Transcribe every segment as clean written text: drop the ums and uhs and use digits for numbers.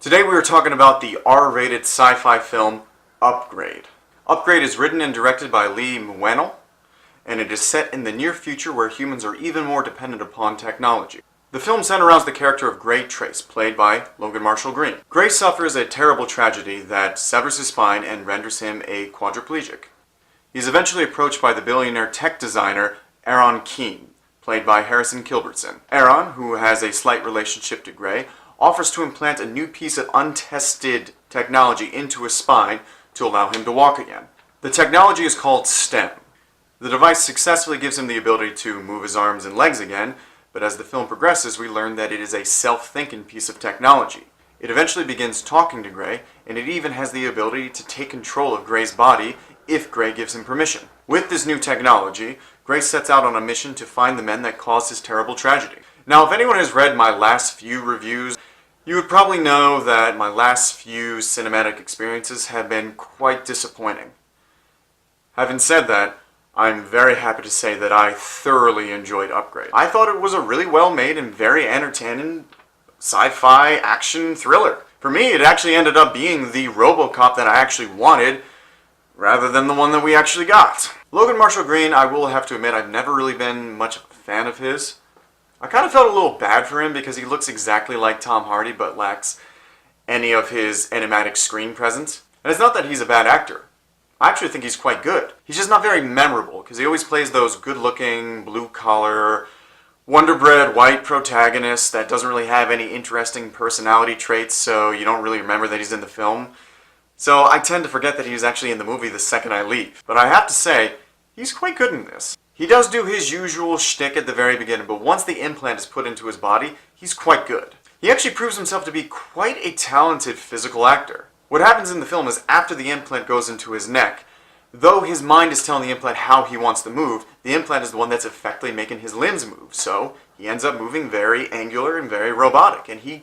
Today we are talking about the R-rated sci-fi film Upgrade. Upgrade is written and directed by Merrill, and it is set in the near future where humans are even more dependent upon technology. The film centers the character of Gray Trace, played by Logan Marshall Green. Gray suffers a terrible tragedy that severs his spine and renders him a quadriplegic. He is eventually approached by the billionaire tech designer R Keene, played by Harrison Kilbertson. Aaron, who has a slight relationship to Gray, offers to implant a new piece of untested technology into his spine to allow him to walk again. The technology is called STEM. The device successfully gives him the ability to move his arms and legs again, but as the film progresses, we learn that it is a self-thinking piece of technology. It eventually begins talking to Gray, and it even has the ability to take control of Gray's body if Gray gives him permission. With this new technology, Gray sets out on a mission to find the men that caused his terrible tragedy. Now, if anyone has read my last few reviews, you would probably know that my last few cinematic experiences have been quite disappointing. Having said that, I'm very happy to say that I thoroughly enjoyed Upgrade. I thought it was a really well made and very entertaining sci-fi action thriller. For me, it actually ended up being the RoboCop that I actually wanted, rather than the one that we actually got. Logan Marshall Green, I will have to admit, I've never really been much of a fan of his. I kind of felt a little bad for him because he looks exactly like Tom Hardy but lacks any of his enigmatic screen presence. And it's not that he's a bad actor. I actually think he's quite good. He's just not very memorable because he always plays those good-looking, blue-collar, wonder-bred white protagonists that doesn't really have any interesting personality traits, so you don't really remember that he's in the film. So I tend to forget that he was actually in the movie the second I leave. But I have to say, he's quite good in this. He does do his usual shtick at the very beginning, but once the implant is put into his body, he's quite good. He actually proves himself to be quite a talented physical actor. What happens in the film is after the implant goes into his neck, though his mind is telling the implant how he wants to move, the implant is the one that's effectively making his limbs move, so he ends up moving very angular and very robotic, and he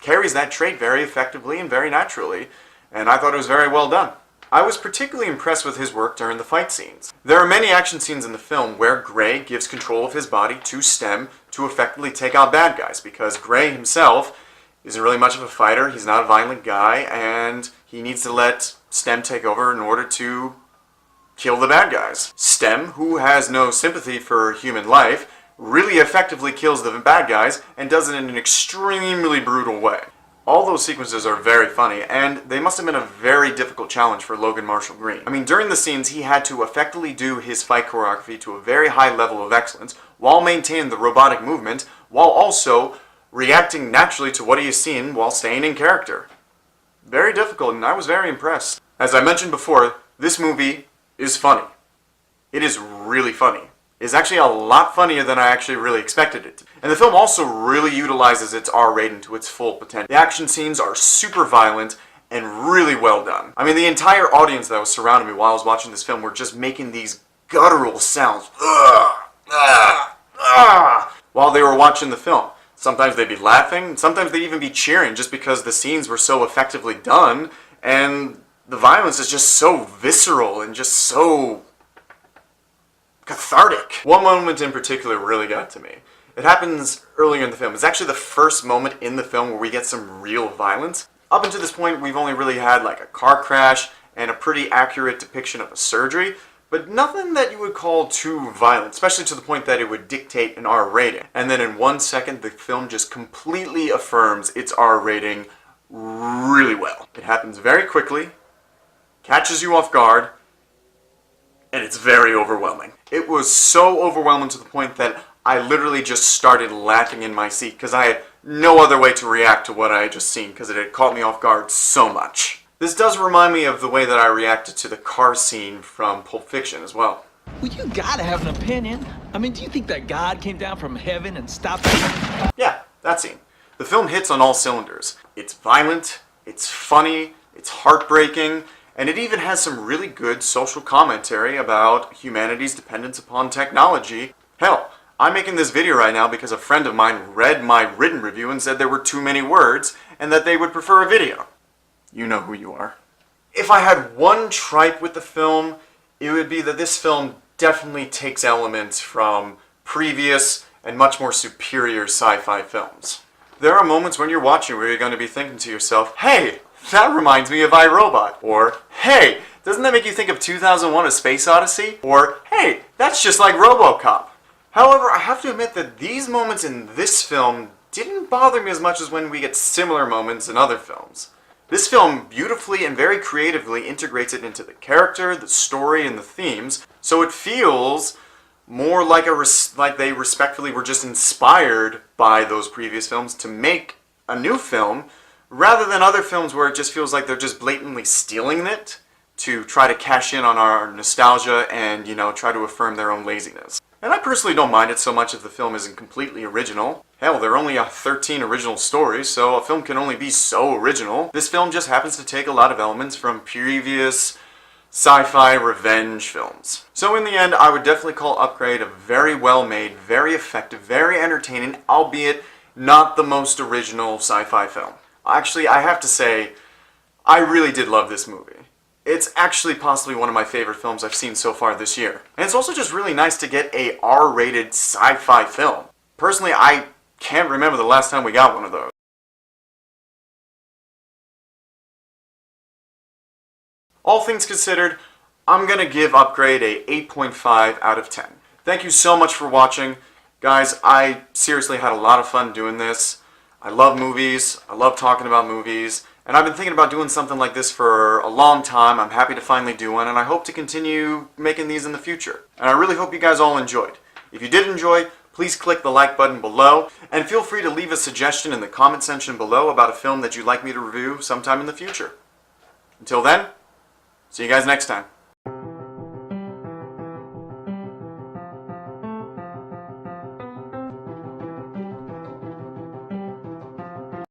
carries that trait very effectively and very naturally, and I thought it was very well done. I was particularly impressed with his work during the fight scenes. There are many action scenes in the film where Gray gives control of his body to STEM to effectively take out bad guys, because Gray himself isn't really much of a fighter, he's not a violent guy, and he needs to let STEM take over in order to kill the bad guys. STEM, who has no sympathy for human life, really effectively kills the bad guys and does it in an extremely brutal way. All those sequences are very funny, and they must have been a very difficult challenge for Logan Marshall Green. I mean, during the scenes, he had to effectively do his fight choreography to a very high level of excellence, while maintaining the robotic movement, while also reacting naturally to what he is seeing while staying in character. Very difficult, and I was very impressed. As I mentioned before, this movie is funny. It is really funny. It's actually a lot funnier than I actually really expected it to be. And the film also really utilizes its R rating to its full potential. The action scenes are super violent and really well done. I mean, the entire audience that was surrounding me while I was watching this film were just making these guttural sounds while they were watching the film. Sometimes they'd be laughing, sometimes they'd even be cheering just because the scenes were so effectively done, and the violence is just so visceral and just so cathartic. One moment in particular really got to me. It happens earlier in the film. It's actually the first moment in the film where we get some real violence. Up until this point, we've only really had like a car crash and a pretty accurate depiction of a surgery, but nothing that you would call too violent, especially to the point that it would dictate an R rating. And then in 1 second, the film just completely affirms its R rating really well. It happens very quickly, catches you off guard, and it's very overwhelming. It was so overwhelming to the point that I literally just started laughing in my seat because I had no other way to react to what I had just seen because it had caught me off guard so much. This does remind me of the way that I reacted to the car scene from Pulp Fiction as well. Well, you gotta have an opinion. I mean, do you think that God came down from heaven and stopped him? Yeah, that scene. The film hits on all cylinders. It's violent, it's funny, it's heartbreaking, and it even has some really good social commentary about humanity's dependence upon technology. Hell, I'm making this video right now because a friend of mine read my written review and said there were too many words and that they would prefer a video. You know who you are. If I had one tripe with the film, it would be that this film definitely takes elements from previous and much more superior sci-fi films. There are moments when you're watching where you're going to be thinking to yourself, hey, that reminds me of iRobot. Or, hey, doesn't that make you think of 2001: A Space Odyssey? Or, hey, that's just like RoboCop. However, I have to admit that these moments in this film didn't bother me as much as when we get similar moments in other films. This film beautifully and very creatively integrates it into the character, the story, and the themes, so it feels more like they respectfully were just inspired by those previous films to make a new film, rather than other films where it just feels like they're just blatantly stealing it to try to cash in on our nostalgia and, try to affirm their own laziness. And I personally don't mind it so much if the film isn't completely original. Hell, there are only 13 original stories, so a film can only be so original. This film just happens to take a lot of elements from previous sci-fi revenge films. So in the end, I would definitely call Upgrade a very well-made, very effective, very entertaining, albeit not the most original sci-fi film. Actually, I have to say, I really did love this movie. It's actually possibly one of my favorite films I've seen so far this year. And it's also just really nice to get a R-rated sci-fi film. Personally, I can't remember the last time we got one of those. All things considered, I'm gonna give Upgrade a 8.5 out of 10. Thank you so much for watching. Guys, I seriously had a lot of fun doing this. I love movies, I love talking about movies, and I've been thinking about doing something like this for a long time. I'm happy to finally do one, and I hope to continue making these in the future. And I really hope you guys all enjoyed. If you did enjoy, please click the like button below, and feel free to leave a suggestion in the comment section below about a film that you'd like me to review sometime in the future. Until then, see you guys next time.